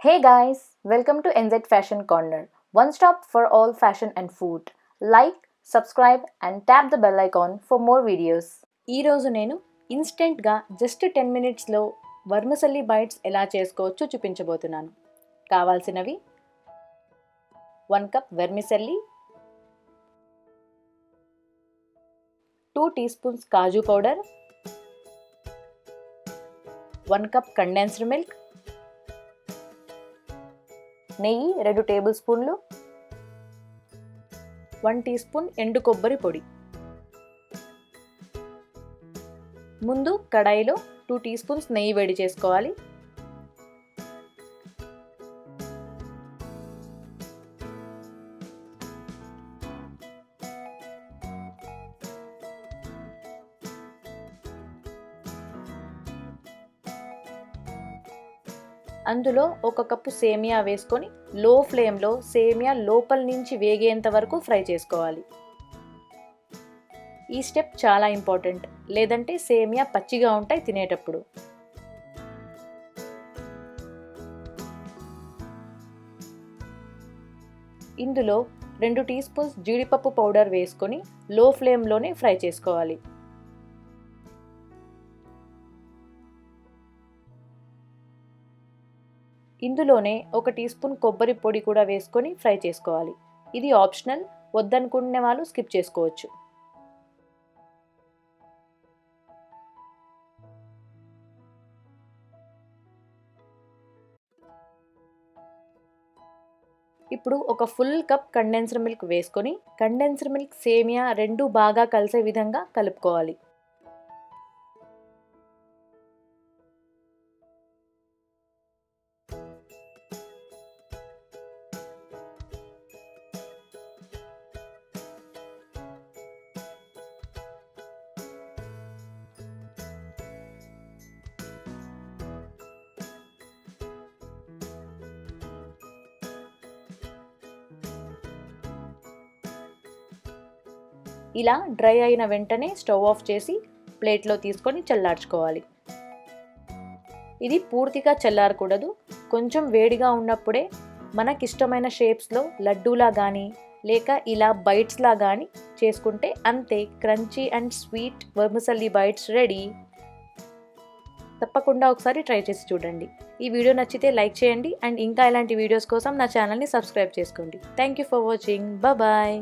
Hey guys, welcome to NZ Fashion Corner, one stop for all fashion and food. Like, subscribe and tap the bell icon for more videos. ఈరోజు నేను ఇన్స్టెంట్గా just 10 మినిట్స్లో vermicelli bytes ఎలా చేసుకోవచ్చో చూపించబోతున్నాను. కావాల్సినవి 1 cup vermicelli, 2 tea spoons కాజు powder, 1 cup condensed milk, నెయ్యి 2 table స్పూన్లు, 1 టీ స్పూన్ ఎండు కొబ్బరి పొడి. ముందు కడాయిలో 2 టీ స్పూన్స్ నెయ్యి వేడి చేసుకోవాలి. అందులో 1 కప్పు సేమియా వేసుకొని లో ఫ్లేమ్లో సేమియా లోపల నుంచి వేగేంత వరకు ఫ్రై చేసుకోవాలి. ఈ స్టెప్ చాలా ఇంపార్టెంట్, లేదంటే సేమియా పచ్చిగా ఉంటాయి తినేటప్పుడు. ఇందులో 2 టీ స్పూన్స్ జీడిపప్పు పౌడర్ వేసుకొని లో ఫ్లేమ్లోనే ఫ్రై చేసుకోవాలి. ఇందులోనే 1 టీ స్పూన్ కొబ్బరి పొడి కూడా వేసుకొని ఫ్రై చేసుకోవాలి. ఇది ఆప్షనల్, వద్దనుకునే వాళ్ళు స్కిప్ చేసుకోవచ్చు. ఇప్పుడు ఒక ఫుల్ కప్ కండెన్స్డ్ మిల్క్ వేసుకొని కండెన్స్డ్ మిల్క్ సేమియా రెండు బాగా కలిసే విధంగా కలుపుకోవాలి. ఇలా డ్రై అయిన వెంటనే స్టవ్ ఆఫ్ చేసి ప్లేట్లో తీసుకొని చల్లార్చుకోవాలి. ఇది పూర్తిగా చల్లారకూడదు, కొంచెం వేడిగా ఉన్నప్పుడే మనకిష్టమైన షేప్స్లో లడ్డూలా కానీ లేక ఇలా బైట్స్లా కానీ చేసుకుంటే అంతే, crunchy and sweet vermicelli bites ready. తప్పకుండా ఒకసారి ట్రై చేసి చూడండి. ఈ వీడియో నచ్చితే లైక్ చేయండి అండ్ ఇంకా ఇలాంటి వీడియోస్ కోసం నా ఛానల్ని సబ్స్క్రైబ్ చేసుకోండి. Thank you for watching. Bye.